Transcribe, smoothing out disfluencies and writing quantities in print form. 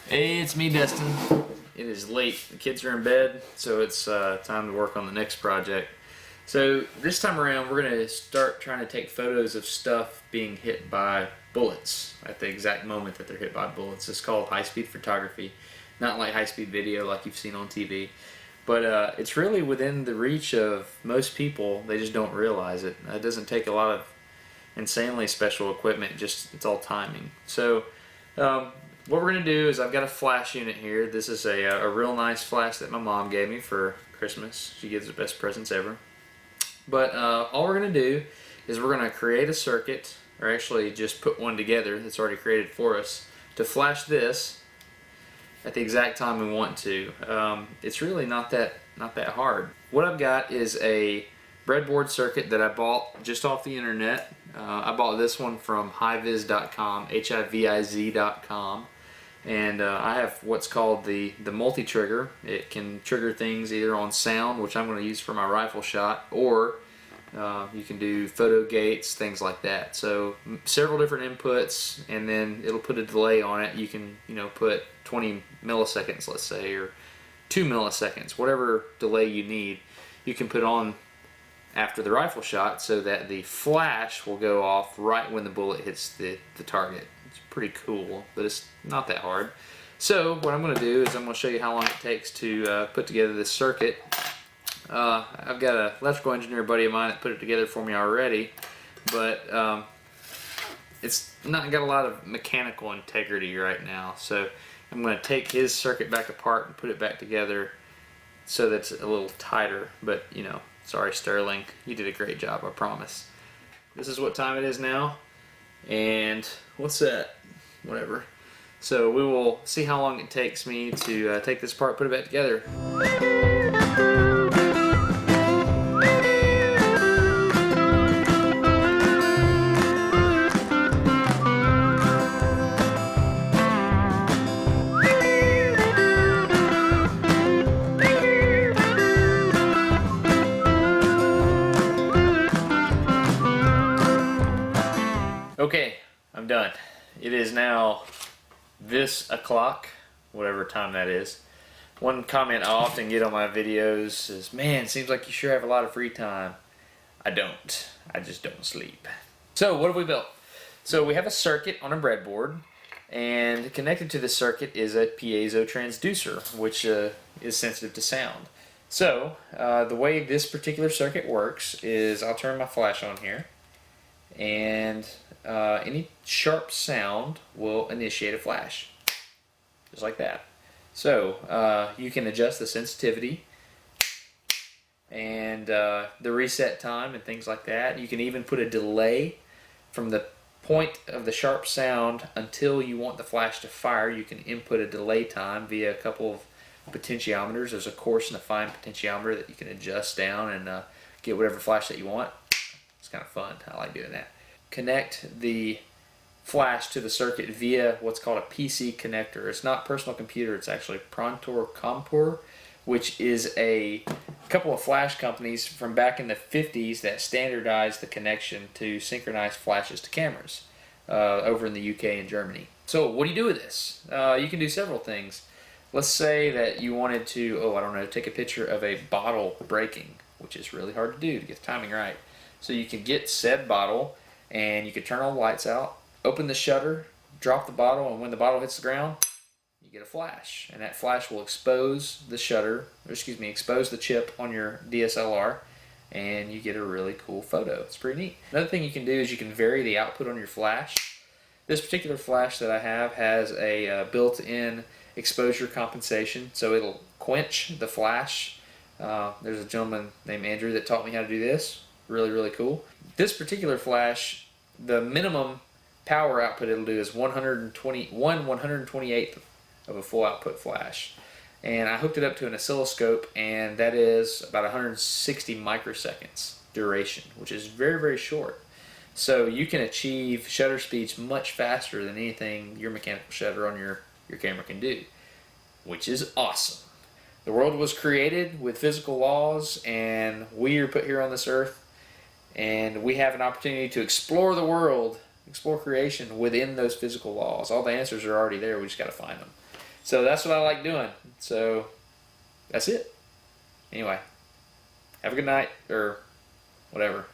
Hey, it's me, Dustin. It is late. The kids are in bed, so it's time to work on the next project. So this time around, we're going to start trying to take photos of stuff being hit by bullets at the exact moment that they're hit by bullets. It's called high-speed photography, not like high-speed video like you've seen on TV. But it's really within the reach of most people. They just don't realize it. It doesn't take a lot of insanely special equipment. It's all timing. So what we're going to do is I've got a flash unit here. This is a real nice flash that my mom gave me for Christmas. She gives the best presents ever. But all we're going to do is we're going to create a circuit, or actually just put one together that's already created for us, to flash this at the exact time we want to. It's really not that hard. What I've got is a breadboard circuit that I bought just off the internet. I bought this one from hiviz.com, hiviz.com. And I have what's called the multi-trigger. It can trigger things either on sound, which I'm going to use for my rifle shot, or you can do photo gates, things like that. So several different inputs, and then it'll put a delay on it. You can put 20 milliseconds, let's say, or 2 milliseconds, whatever delay you need. You can put on after the rifle shot so that the flash will go off right when the bullet hits the target. It's pretty cool, but it's not that hard. So what I'm going to do is I'm going to show you how long it takes to put together this circuit. I've got an electrical engineer buddy of mine that put it together for me already, but it's not got a lot of mechanical integrity right now. So I'm going to take his circuit back apart and put it back together so that's a little tighter, but sorry Sterling, you did a great job, I promise. This is what time it is now, and what's that? Whatever. So we will see how long it takes me to take this apart, put it back together. Okay, I'm done. It is now this o'clock, whatever time that is. One comment I often get on my videos is, man, seems like you sure have a lot of free time. I don't. I just don't sleep. So what have we built? So we have a circuit on a breadboard, and connected to the circuit is a piezo transducer, which is sensitive to sound. So the way this particular circuit works is I'll turn my flash on here, and any sharp sound will initiate a flash, just like that. So you can adjust the sensitivity and the reset time and things like that. You can even put a delay from the point of the sharp sound until you want the flash to fire. You can input a delay time via a couple of potentiometers. There's a coarse and a fine potentiometer that you can adjust down and get whatever flash that you want. It's kind of fun. I like doing that. Connect the flash to the circuit via what's called a PC connector. It's not personal computer, it's actually Prontor Compur, which is a couple of flash companies from back in the 50s that standardized the connection to synchronize flashes to cameras over in the UK and Germany. So what do you do with this? You can do several things. Let's say that you wanted to, take a picture of a bottle breaking, which is really hard to do to get the timing right. So you can get said bottle, and you can turn all the lights out, open the shutter, drop the bottle, and when the bottle hits the ground, you get a flash. And that flash will expose the expose the chip on your DSLR, and you get a really cool photo. It's pretty neat. Another thing you can do is you can vary the output on your flash. This particular flash that I have has a built-in exposure compensation, so it'll quench the flash. There's a gentleman named Andrew that taught me how to do this. Really, really cool. This particular flash, the minimum power output it'll do is 1/128th of a full output flash. And I hooked it up to an oscilloscope, and that is about 160 microseconds duration, which is very, very short. So you can achieve shutter speeds much faster than anything your mechanical shutter on your camera can do, which is awesome. The world was created with physical laws, and we are put here on this earth, and we have an opportunity to explore the world, explore creation within those physical laws. All the answers are already there, we just got to find them. So that's what I like doing. So that's it. Anyway, have a good night or whatever.